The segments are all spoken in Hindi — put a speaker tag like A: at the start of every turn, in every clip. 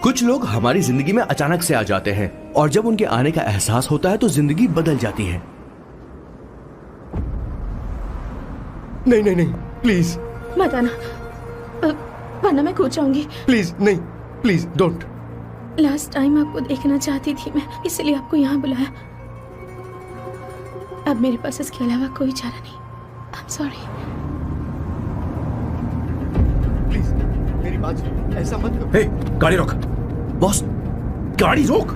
A: कुछ लोग हमारी जिंदगी में अचानक से आ जाते हैं और जब उनके आने का एहसास होता है तो जिंदगी बदल जाती है।
B: नहीं नहीं नहीं, प्लीज
C: मत आना, वरना मैं कूद जाऊंगी।
B: प्लीज नहीं, प्लीज डोंट।
C: लास्ट टाइम आपको देखना चाहती थी मैं, इसलिए आपको यहाँ बुलाया। अब मेरे पास इसके अलावा कोई चारा नहीं। I am sorry.
B: प्लीज मेरी बात सुनो, ऐसा मत करो।
A: हे, गाड़ी रोक। बॉस, गाड़ी रोक।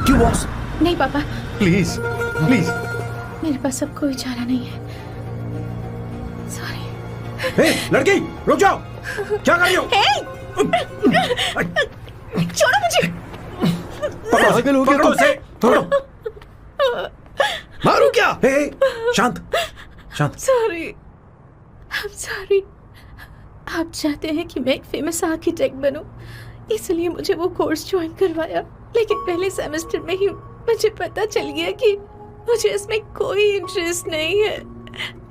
A: क्यों बॉस?
C: नहीं पापा,
B: प्लीज प्लीज।
C: मेरे पास अब कोई चारा नहीं है। सॉरी।
A: हे, लड़की, रुक जाओ। क्या कर रही हो?
C: छोड़ो मुझे।
B: पागल हो गया
A: पकड़ो
B: तुम?
A: उसे, पकड़ो। मारू क्या? हे, शांत शांत।
C: Sorry, I am sorry. आप चाहते हैं कि मैं एक फेमस आर्किटेक्ट बनूं, इसलिए मुझे वो कोर्स ज्वाइन करवाया। लेकिन पहले सेमेस्टर में ही मुझे पता चल गया कि मुझे इसमें कोई इंटरेस्ट नहीं है।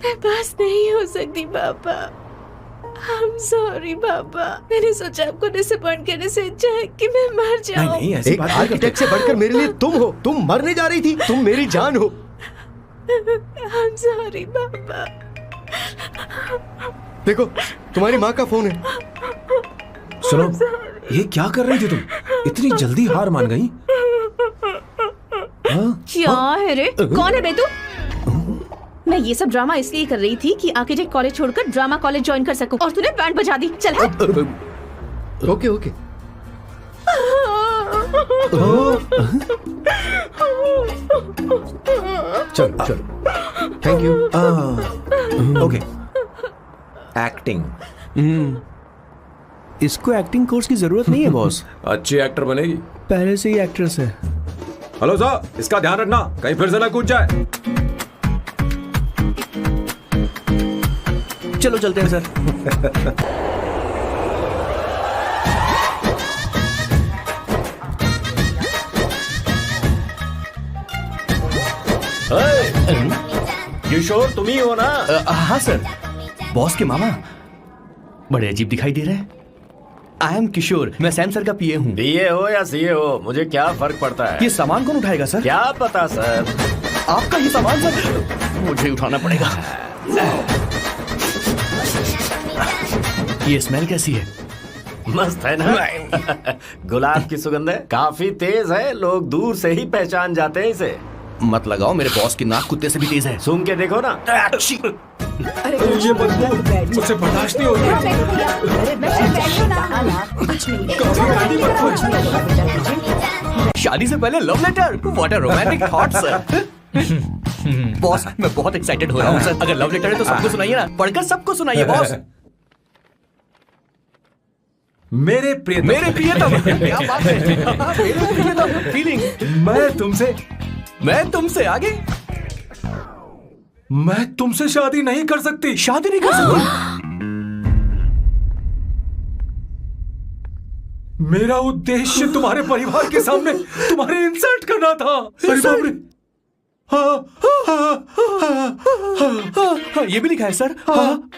C: मैं पास नहीं हो सकती पापा। आई एम सॉरी पापा। मैंने सोचा आपको डिसअपॉइंट करने से अच्छा है कि मैं मर जाऊं।
A: नहीं, ऐसी
B: एक
A: बात नहीं
B: आर्किटेक्ट
A: करते।
B: से बढ़कर मेरे लिए तुम हो। तुम मरने जा रही थी, तुम मेरी जान हो।
C: आई एम सॉरी पापा।
B: देखो, तुम्हारी माँ का फोन है।
D: सुनो, ये क्या कर रही थी तुम? इतनी जल्दी हार मान गई?
C: क्या है रे? कौन है बे तू? मैं ये सब ड्रामा इसलिए कर रही थी कि आर्किटेक्ट कॉलेज छोड़कर ड्रामा कॉलेज ज्वाइन कर सकूं, और तूने बैंड बजा दी। चल हट।
B: Okay okay. चलो चलो, थैंक यू।
D: Okay, acting.
A: इसको एक्टिंग कोर्स की जरूरत नहीं है बॉस।
D: अच्छी एक्टर बनेगी।
A: पहले से ही एक्ट्रेस है।
D: हेलो सर, इसका ध्यान रखना कहीं फिर से ना कूद जाए।
A: चलो चलते हैं सर।
E: किशोर तुम ही हो ना?
A: हाँ सर, बॉस के मामा। बड़े अजीब दिखाई दे रहे हैं। आई एम किशोर, मैं सैम सर का पीए हूँ।
E: बीए हो या सीए हो, मुझे क्या फर्क पड़ता है?
A: ये सामान कौन उठाएगा सर?
E: क्या पता सर।
A: आपका ये सामान सर? मुझे उठाना पड़ेगा। ये स्मेल कैसी है?
E: मस्त है ना? गुलाब की सुगंध है, काफी तेज है, लोग दूर से ही पहचान जाते हैं इसे।
A: मत लगाओ, मेरे बॉस की नाक कुत्ते से भी तेज है।
E: सूंघ के देखो ना।
D: ये बदबू मुझसे बर्दाश्त नहीं होती।
A: शादी से पहले love letter, what a romantic thought sir. Boss, मैं बहुत एक्साइटेड हो रहा हूँ सर। अगर लव लेटर है तो सबको सुनाइए ना, पढ़कर सबको सुनाइए बॉस।
D: मेरे प्रियतम,
A: मेरे प्रियतम, क्या बात है। मेरे प्रियतम, फीलिंग। मैं तुमसे आगे।
D: मैं तुमसे शादी नहीं कर सकती।
A: शादी नहीं कर सकती?
D: मेरा उद्देश्य तुम्हारे परिवार के सामने तुम्हारे इंसल्ट करना था। अरे बाप रे।
A: हाँ, ये भी लिखा है सर। हाँ,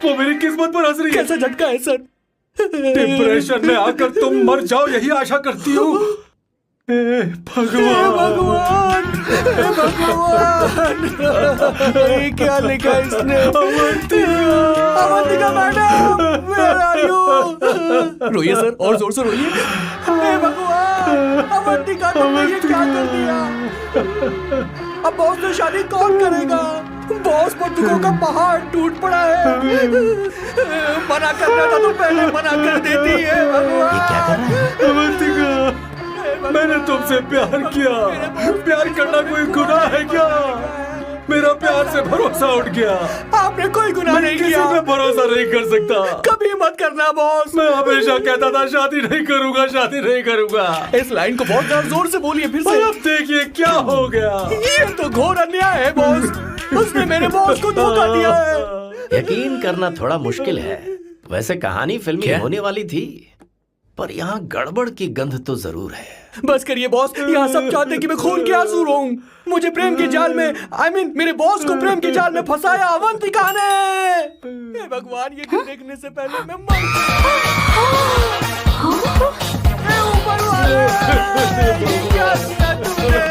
D: वो मेरी किस्मत पर हंस रही है।
A: कैसा झटका है सर।
D: डिप्रेशन में आकर तुम मर जाओ, यही आशा करती हूँ। भगवान,
A: भगवान, ये क्या लिखा है इसने? Avantika madam, where are you? रोइए सर, और जोर से रोइए। हे भगवान, अवंतिका तुमने ये क्या कर दिया? अब बॉस से शादी कौन करेगा? बॉस बंदूकों का पहाड़ टूट पड़ा है। मना करना था तो पहले मना कर देती है। भगवान, ये क्या कर रहा है?
D: अवंतिका, मैंने तुमसे प्यार किया। प्यार करना कोई गुनाह है क्या? मेरा प्यार से भरोसा उठ गया।
A: आपने कोई गुनाह नहीं
D: किसी
A: किया।
D: पे भरोसा नहीं कर सकता।
A: कभी मत करना बॉस।
D: मैं हमेशा कहता था शादी नहीं करूंगा, शादी नहीं करूंगा।
A: इस लाइन को बहुत ज्यादा जोर से बोलिए फिर
D: और
A: से।
D: अब देखिए क्या हो गया।
A: ये तो घोर अन्याय है बॉस। उसने मेरे बॉस को धोखा दिया है।
E: यकीन करना थोड़ा मुश्किल है। वैसे कहानी फिल्मी होने वाली थी, पर यहाँ गड़बड़ की गंध तो जरूर है।
A: बस करिए बॉस, यहाँ सब चाहते हैं कि मैं खून के आंसू रोऊं। मुझे प्रेम के जाल में, मेरे बॉस को प्रेम के जाल में फंसाया अवंतिका ने। हे भगवान, ये दिन देखने से पहले मैं मर क्या किया तुमने?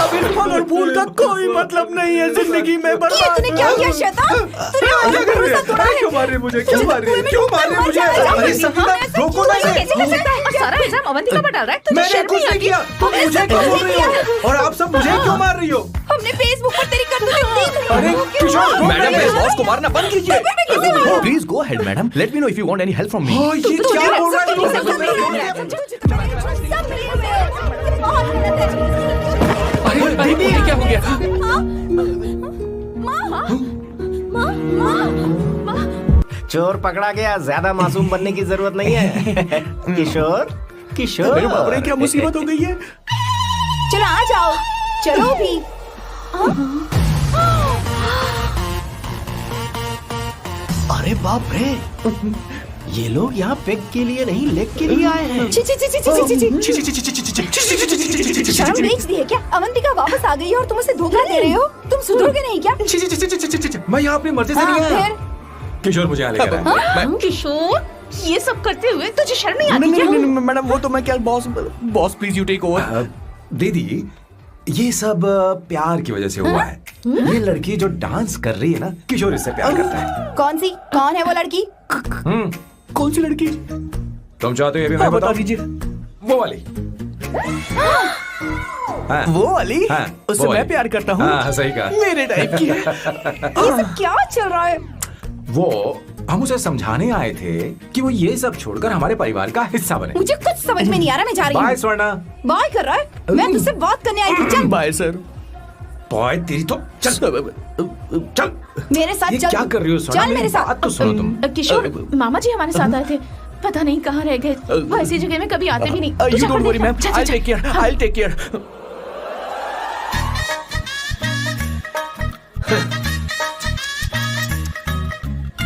A: अब इस फल और फूल का कोई मतलब नहीं है जिंदगी में। बर्बाद।
F: तूने क्या किया शैतान? तूने मुझे भरोसा तोड़ा है।
D: क्यों मार रहे मुझे? क्यों मार रहे? क्यों मार रहे मुझे? अरे संगीता, रोको ना इसे।
C: कैसे कर सकता है? और सारा इल्जाम अवंतिका पर डाल रहा है। तुझे
D: मैंने
C: शर्म
D: कुछ
C: नहीं
D: नहीं
C: आती?
D: किया। तुम मुझे क्यों बोल रही हो? और आप सब मुझे क्यों मार रही हो?
F: हमने फेसबुक पर तेरी करतूतें देख ली।
D: अरे किशोर,
A: मैडम, मेरे बॉस को मारना बंद कीजिए। Please go ahead madam, let me know if you want any help from me.
D: हाँ, ये क्या बोल रहा है तू?
F: सब मिले हुए हैं। बहुत मेहनत है।
A: अरे ये क्या हो गया?
E: चोर पकड़ा गया, ज्यादा मासूम बनने की जरूरत नहीं है। किशोर, किशोर।
A: अरे बाप रे, क्या मुसीबत हो गई है?
F: चलो आ जाओ, चलो भी।
E: अरे बाप रे, ये लोग यहाँ पेग के लिए नहीं, लेग के लिए आए हैं।
F: ची ची ची ची ची ची। शर्म बेच दी है क्या? अवंतिका वापस आ गई है और तुम उसे धोखा दे रहे हो। तुम सुधरोगे नहीं क्या?
D: मैं यहाँ अपनी मर्जी से नहीं
F: हाँ,
D: आया।
F: फिर
D: किशोर मुझे यहाँ लेकर आया।
C: किशोर, ये सब करते हुए तुझे शर्म नहीं आती
A: नहीं
C: क्या?
A: नहीं नहीं मैडम, वो तो मैं क्या boss please you take over.
D: दीदी, ये सब प्यार की वजह से हुआ है। ये लड़की जो डांस कर रही है ना, किशोर इससे प्यार करता है।
F: कौन है वो लड़की?
A: कौन सी लड़की?
D: तुम चाहते हो ये भी मैं
A: हाँ, बता
D: बताऊं?
A: दीजिए।
D: वो वाली। हाँ,
A: वो वाली?
D: हाँ,
A: उससे
D: वो वाली।
A: मैं प्यार करता हूँ।
D: हाँ, सही कहा।
A: मेरे टाइप की है।
F: ये सब क्या चल रहा है?
D: वो हम उसे समझाने आए थे कि वो ये सब छोड़कर हमारे परिवार का हिस्सा बने।
F: मुझे कुछ समझ में नहीं आ रहा। मैं जा रही
D: बाय
F: हूँ।
D: स्वर्णा।
F: बाय कर रहा है? मैं तुझसे बात करने आई थी। चल
A: बाय सर।
D: बॉय तेरी तो चल चल।
F: मेरे साथ
D: ये
F: चल।
D: क्या कर रही हो स्वर्णा?
F: चल मेरे साथ।
D: बात तो सुनो तुम।
C: किशोर, मामा जी हमारे साथ आए थे। पता नहीं कहाँ रह गए। वो ऐसी जगह में कभी आते भी नहीं। तू
A: यू
C: जा
A: डोंट
C: कर
A: वरी
C: देखना।
A: मैम,
C: जा, जा,
A: आई
C: जा।
A: Take care, I take care.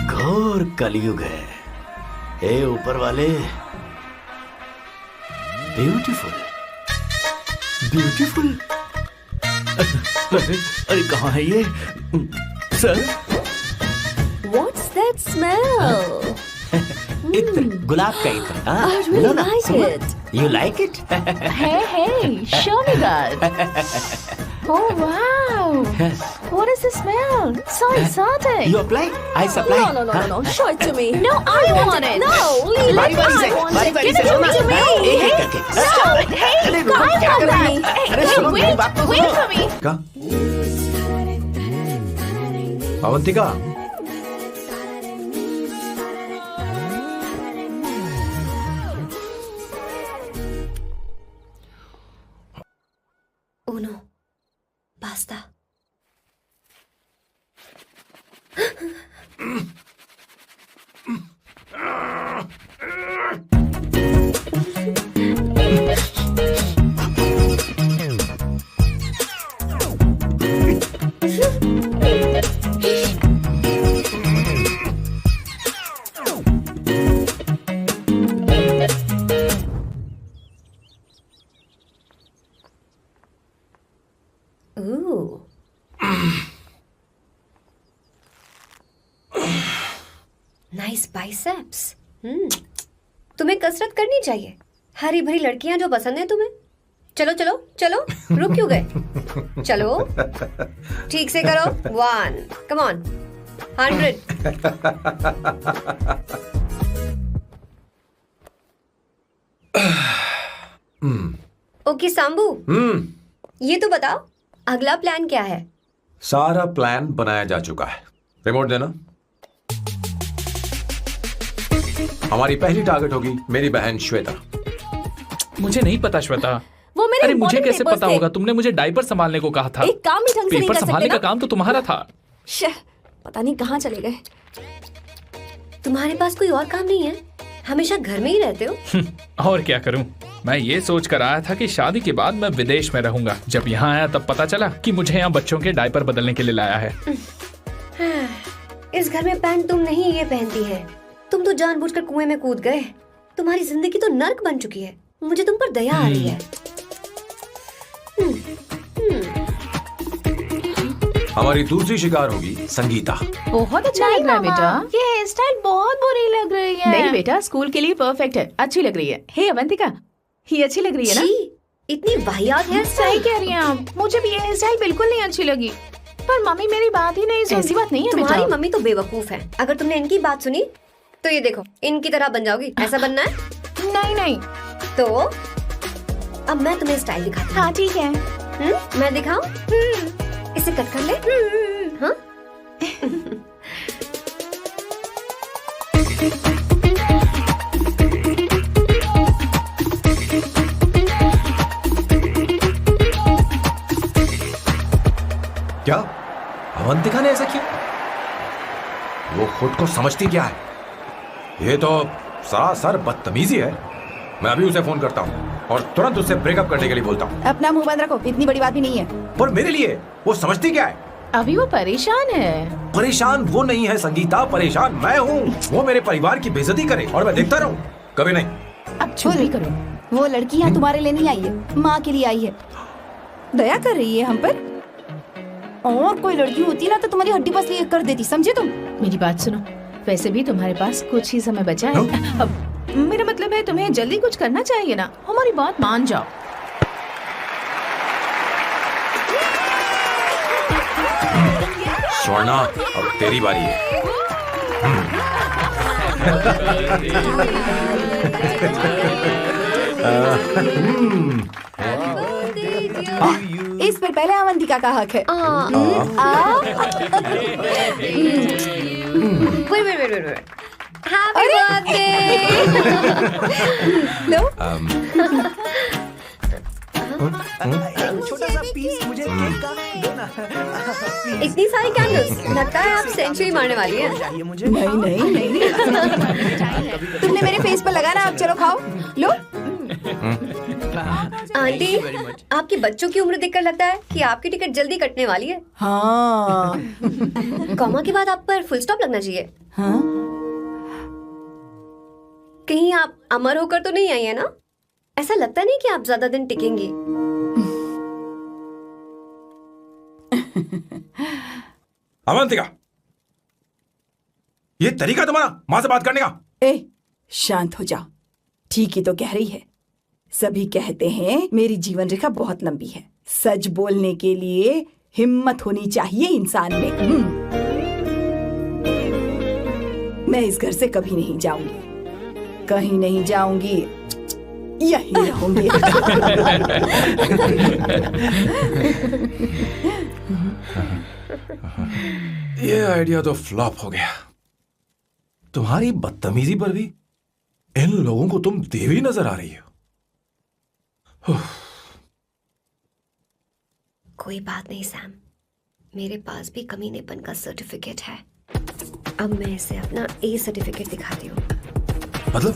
E: घोर कलयुग है। ए ऊपर वाले, ब्यूटीफुल, ब्यूटीफुल।
A: अरे कहाँ है ये सर?
G: What's that smell?
E: इत्र, गुलाब का इत्र।
G: I
E: हाँ,
G: really
E: लो ना।
G: like it.
E: You like it?
C: Hey, show me that. Oh wow! What is the smell? So exotic.
E: You apply? I supply.
G: No. Show it to me.
C: No, I want it.
G: No, leave it.
E: बारी बारी से,
G: I want
E: बारी
G: it.
E: बारी
G: Give
E: से
G: it
E: सुनो।
G: to me.
E: एक एक करके।
C: Stop! Hey,
E: अरे
C: I
E: रुको, क्या
C: want
E: कर
C: that.
E: रही हो?
C: Hey,
E: अरे सुनो, मेरी बात तो
C: wait
E: सुनो।
C: for me.
D: क्या? Avantika,
G: Uno. Basta. Ooh. Nice biceps. तुम्हें कसरत करनी चाहिए। हरी भरी लड़कियां जो पसंद है तुम्हें। चलो चलो चलो, रुक क्यों गए? चलो, ठीक से करो। 1, come on, 100. ओके सांबू, ये तो बताओ अगला प्लान क्या है?
D: सारा प्लान बनाया जा चुका है। रिमोट देना। हमारी पहली टारगेट होगी मेरी बहन श्वेता।
H: मुझे नहीं पता श्वेता।
G: वो मेरे
H: अरे मुझे
G: important
H: कैसे
G: papers
H: पता
G: थे।
H: होगा? तुमने मुझे डायपर संभालने को कहा था।
G: एक काम भी ढंग से नहीं
H: पेपर
G: कर
H: संभालने
G: सकते
H: का
G: ना?
H: काम तो तुम्हारा था।
G: शह, पता नहीं कहाँ चले गए। तुम्हारे पास कोई और काम नहीं है? हमेशा घर में ही रहते हो?
H: और क्या करूं? मैं ये सोच कर आया था कि शादी के बाद मैं विदेश में रहूंगा। जब यहाँ आया तब पता चला कि मुझे यहाँ बच्चों के डायपर बदलने के लिए लाया है।
G: इस घर में पैंट तुम नहीं ये पहनती है। तुम तो जानबूझकर कुएं में कूद गए। तुम्हारी जिंदगी तो नर्क बन चुकी है। मुझे तुम पर दया आ रही है।
D: हमारी दूसरी शिकार होगी संगीता।
C: बहुत अच्छा लग रहा है बेटा।
F: Yes,
C: स्टाइल बहुत बुरी लग रही है। नहीं बेटा, स्कूल के लिए परफेक्ट है, अच्छी लग रही है। हे अवंतिका, ये अच्छी लग रही है ना?
G: छी, इतनी वाहियात हेयर
C: सही
G: स्टाइल।
C: कह रही हैं आप, मुझे भी ये हेयर स्टाइल बिल्कुल नहीं अच्छी लगी। पर मम्मी मेरी बात ही नहीं सुनती। ऐसी बात नहीं है
G: तुम्हारी
C: बेटा।
G: मम्मी तो बेवकूफ है। अगर तुमने इनकी बात सुनी तो ये देखो, इनकी तरह बन जाओगी। ऐसा बनना है
C: नहीं नहीं।
G: तो अब मैं तुम्हें स्टाइल दिखाती हूँ।
C: हाँ ठीक है।
G: मैं दिखाऊं? इसे कट कर ले। हाँ?
I: क्या अवंतिका ने ऐसा किया? वो खुद को समझती क्या है? ये तो सरासर बदतमीजी है। मैं अभी उसे फोन करता हूँ और तुरंत उससे ब्रेकअप करने के लिए बोलता हूँ।
F: अपना मुंह बंद रखो, इतनी बड़ी बात भी नहीं है।
I: पर मेरे लिए वो समझती क्या है?
C: अभी वो परेशान है।
I: परेशान वो नहीं है संगीता, परेशान मैं हूँ। वो मेरे परिवार की बेइज्जती करे और मैं देखता रहूँ? कभी नहीं।
C: अब चुप भी करो।
F: वो लड़की यहाँ तुम्हारे लिए नहीं आई है, माँ के लिए आई है। दया कर रही है हम पर। और कोई लड़की होती ना तो तुम्हारी हड्डी पसली कर देती, समझे तुम?
C: मेरी बात सुनो, वैसे भी तुम्हारे पास कुछ ही समय बचा है। अब मेरा मतलब है तुम्हें जल्दी कुछ करना चाहिए ना, हमारी बात मान जाओ।
I: स्वर्णा, अब तेरी बारी है।
F: इस पर पहले अवंतिका का हक है।
G: वेट। Happy birthday.
F: लो,
A: छोटा सा पीस मुझे केक का देना।
G: इतनी सारी कैंडल्स, लगता है आप सेंचुरी मारने वाली है।
A: चाहिए मुझे।
F: नहीं नहीं नहीं। तुमने मेरे फेस पर लगाना, आप चलो खाओ। लो।
G: आंटी, आपके बच्चों की उम्र देखकर लगता है कि आपकी टिकट जल्दी कटने वाली है।
F: हाँ।
G: कॉमा के बाद आप पर फुल स्टॉप लगना चाहिए।
F: हाँ?
G: कहीं आप अमर होकर तो नहीं आई है ना? ऐसा लगता नहीं कि आप ज्यादा दिन टिकेंगी।
I: अवंतिका, ये तरीका तुम्हारा माँ से बात करने का?
F: ए, शांत हो जाओ। ठीक ही तो कह रही है। सभी कहते हैं मेरी जीवन रेखा बहुत लंबी है। सच बोलने के लिए हिम्मत होनी चाहिए इंसान में। मैं इस घर से कभी नहीं जाऊंगी, कहीं नहीं जाऊंगी, यही रहूंगी।
I: ये आइडिया तो फ्लॉप हो गया। तुम्हारी बदतमीजी पर भी इन लोगों को तुम देवी नजर आ रही हो।
G: कोई बात नहीं सैम, मेरे पास भी कमीनेपन का सर्टिफिकेट है। अब मैं इसे अपना ए सर्टिफिकेट दिखाती हूँ।
I: मतलब?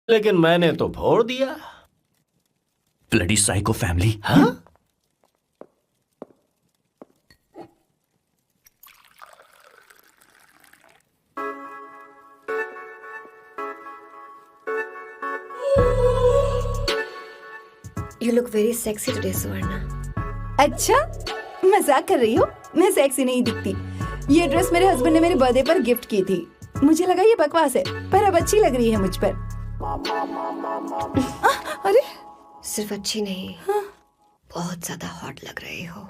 E: लेकिन मैंने तो फोड़ दिया।
A: Bloody psycho family.
E: हाँ?
G: You look very sexy today, सुवर्णा।
F: अच्छा, मजाक कर रही हो? मैं सेक्सी नहीं दिखती। ये ड्रेस मेरे हस्बैंड ने मेरे बर्थडे पर गिफ्ट की थी। मुझे लगा ये बकवास है, पर अब अच्छी लग रही है मुझ पर। अरे,
G: सिर्फ अच्छी नहीं,
F: हाँ?
G: बहुत ज्यादा हॉट लग रही हो।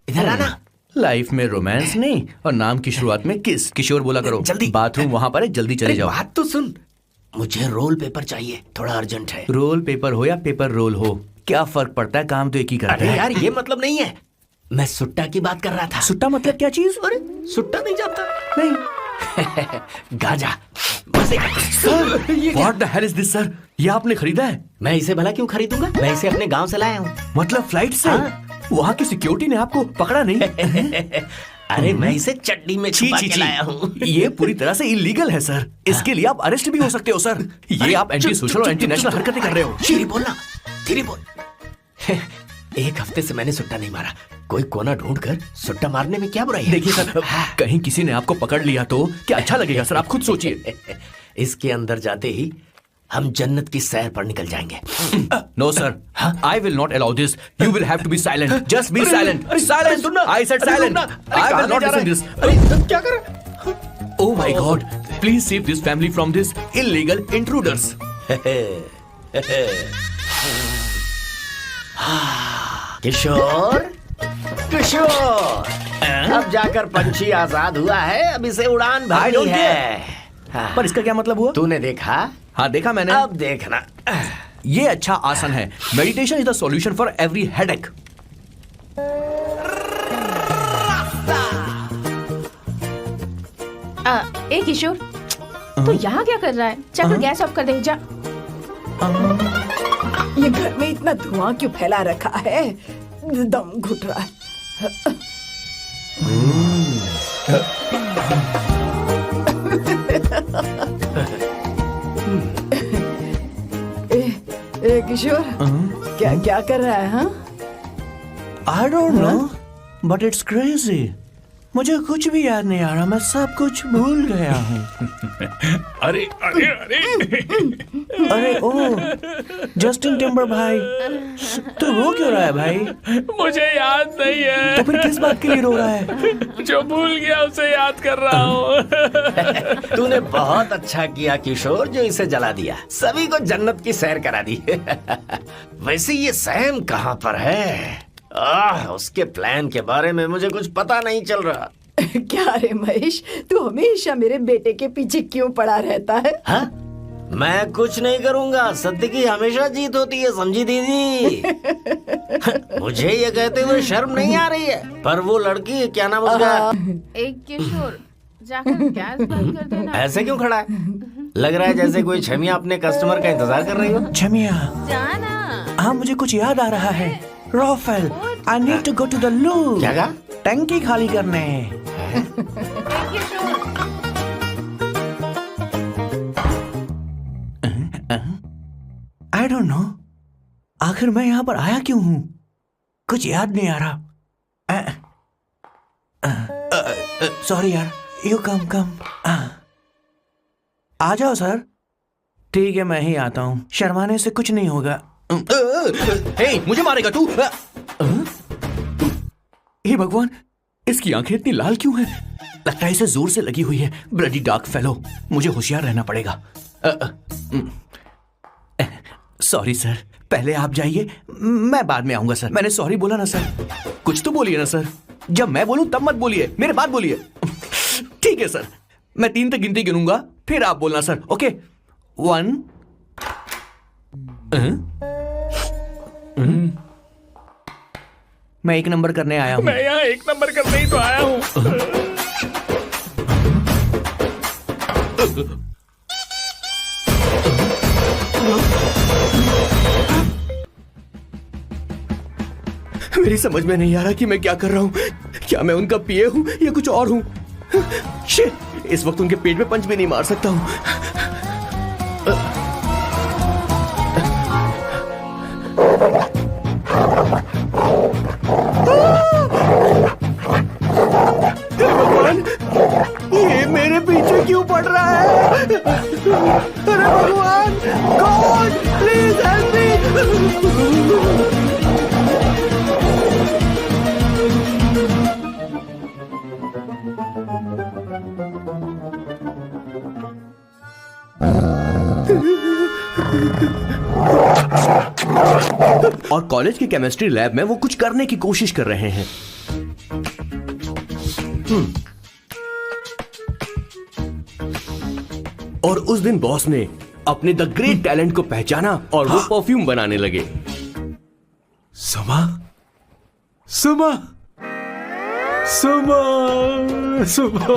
A: इधर आना। लाइफ में रोमांस नहीं और नाम की शुरुआत में किस। किशोर बोला करो। जल्दी, बाथरूम वहां पर है, जल्दी चले जाओ।
E: बात तो सुन, मुझे रोल पेपर चाहिए, थोड़ा अर्जेंट है।
A: रोल पेपर हो या पेपर रोल हो, क्या फर्क पड़ता है, काम तो एक ही करता
E: अरे
A: है।
E: यार, ये मतलब नहीं है। मैं सुट्टा की बात कर रहा था।
A: सुट्टा मतलब क्या चीज?
E: अरे सुट्टा नहीं जानता?
A: नहीं।
E: गांजा। मजे का।
A: What the hell is this, sir? ये आपने खरीदा है?
E: मैं इसे भला क्यों खरीदूंगा? मैं इसे अपने गांव से लाया हूँ।
A: मतलब फ्लाइट से?
E: हाँ।
A: वहाँ की सिक्योरिटी ने आपको पकड़ा नहीं?
E: अरे मैं इसे चटनी में
A: छी
E: छुपा
A: छी
E: के
A: छी
E: लाया हूँ।
A: ये पूरी तरह से इलीगल है सर। इसके लिए आप अरेस्ट भी हो सकते हो सर। ये आप एंटी सोशल और एंटी नेशनल हरकतें कर रहे हो।
E: धीरे बोलना, धीरे बोल। एक हफ्ते से मैंने सुट्टा नहीं मारा। कोई कोना ढूंढकर सुट्टा मारने में क्या बुराई है?
A: देखिए सर, कहीं किसी ने आपको पकड़ लिया तो क्या अच्छा लगेगा सर? आप खुद सोचिए।
E: इसके अंदर जाते ही हम जन्नत की सैर पर निकल जाएंगे।
A: No sir, I will not allow this. You will have to be silent. Just be silent. Silent. I said silent. I will not listen this.
B: क्या कर रहे हैं?
A: Oh my God! Please save this family from this illegal intruders.
E: किशोर, किशोर, अब जाकर पंछी आजाद हुआ है। अब इसे उड़ान
A: I
E: भरनी
A: don't
E: है।
A: पर इसका क्या मतलब हुआ?
E: तूने देखा?
A: हाँ देखा मैंने।
E: अब देखना।
A: ये अच्छा आसन है। Meditation is the solution for every headache.
C: ए किशोर, तू यहाँ क्या कर रहा है? जाकर गैस ऑफ कर दे जा।
F: ये घर में इतना धुआं क्यों फैला रखा है? दम घुट रहा है। ए किशोर, क्या क्या कर रहा है? हाँ,
A: I don't know, but it's crazy. मुझे कुछ भी याद नहीं आ रहा। मैं सब कुछ भूल गया हूँ।
H: अरे अरे अरे
A: अरे ओ, जस्टिन टिम्बर भाई, तू रो क्यों रहा है भाई?
H: मुझे याद नहीं है।
A: तो फिर किस बात के लिए रो रहा है?
H: जो भूल गया उसे याद कर रहा हूँ।
E: तूने बहुत अच्छा किया किशोर, जो इसे जला दिया। सभी को जन्नत की सैर करा दी। वैसे ये सैम कहाँ पर है? उसके प्लान के बारे में मुझे कुछ पता नहीं चल रहा।
F: क्या रे महेश, तू हमेशा मेरे बेटे के पीछे क्यों पड़ा रहता है?
E: हाँ? मैं कुछ नहीं करूंगा। सत्य की हमेशा जीत होती है, समझी दीदी? मुझे ये कहते हुए शर्म नहीं आ रही है, पर वो लड़की, क्या नाम उसका?
C: एक किशोर, जाकर गैस बंद कर देना।
E: ऐसे क्यों खड़ा है? लग रहा है जैसे कोई छमिया अपने कस्टमर का इंतजार कर रही हो।
A: छमिया,
C: जाना।
A: हाँ मुझे कुछ याद आ रहा है। Rafael, I need to go to the loo.
E: क्या कहा?
A: टंकी खाली करने। I don't know. आखिर मैं यहाँ पर आया क्यों हूँ? कुछ याद नहीं आ रहा। सॉरी यार। You come. आ जाओ सर। ठीक है, मैं ही आता हूँ। शर्माने से कुछ नहीं होगा। हे, मुझे मारेगा तू? हे भगवान, इसकी आंखें इतनी लाल क्यों हैं? लगता है इसे जोर से लगी हुई है। Bloody dark fellow. मुझे होशियार रहना पड़ेगा। सॉरी सर, पहले आप जाइए, मैं बाद में आऊंगा सर। मैंने सॉरी बोला ना सर। कुछ तो बोलिए ना सर। जब मैं बोलूं तब मत बोलिए, मेरे बाद बोलिए। ठीक है सर, मैं 3 तक गिनती गिनूंगा, फिर आप बोलना सर। ओके, 1 मैं 1 नंबर करने आया हूँ।
H: मैं यहाँ 1 नंबर करने ही तो आया हूँ।
A: मेरी समझ में नहीं आ रहा कि मैं क्या कर रहा हूँ। क्या मैं उनका पीए हूँ या कुछ और हूँ? शिट, इस वक्त उनके पेट में पंच भी नहीं मार सकता हूँ। भगवान, ये मेरे पीछे क्यों पड़ रहा है? अरे भगवान, गॉड प्लीज हेल्प मी। और कॉलेज की केमिस्ट्री लैब में वो कुछ करने की कोशिश कर रहे हैं। और उस दिन बॉस ने अपने द ग्रेट टैलेंट को पहचाना और वो परफ्यूम बनाने लगे।
D: सुमा, सुमा, सुमा, सुमा,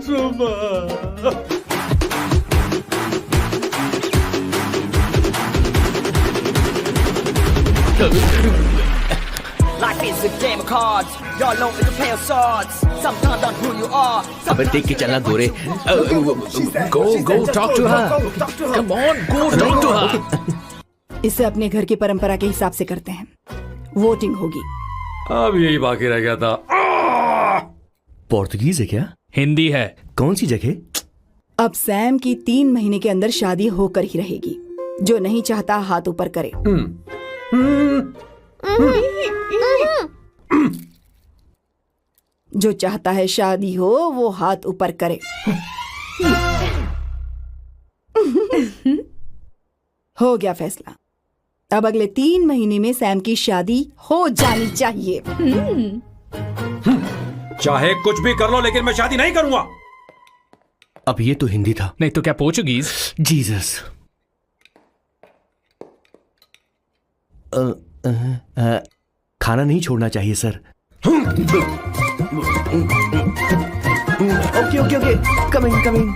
D: सुमा।
E: Life is a
J: game of cards. Y'all know it's a play of swords. Sometimes on who you are.
A: अबे देख के चलना गोरे. Go talk to her. Come on, go talk to her.
F: इसे अपने घर की परंपरा के हिसाब से करते हैं. वोटिंग होगी.
D: अब यही बाकी रह गया था.
A: पोर्तुगीज है क्या?
H: हिंदी है.
A: कौन सी जगह?
F: अब सैम की 3 महीने के अंदर शादी होकर ही रहेगी. जो नहीं चाहता हाथ ऊपर करे. जो चाहता है शादी हो वो हाथ ऊपर करे. हो गया फैसला. अब अगले 3 महीने में सैम की शादी हो जानी चाहिए.
I: चाहे कुछ भी कर लो लेकिन मैं शादी नहीं करूंगा.
A: अब ये तो हिंदी था.
H: नहीं तो क्या पोर्चुगीज?
A: जीसस. खाना नहीं छोड़ना चाहिए sir. Okay okay okay. Coming coming.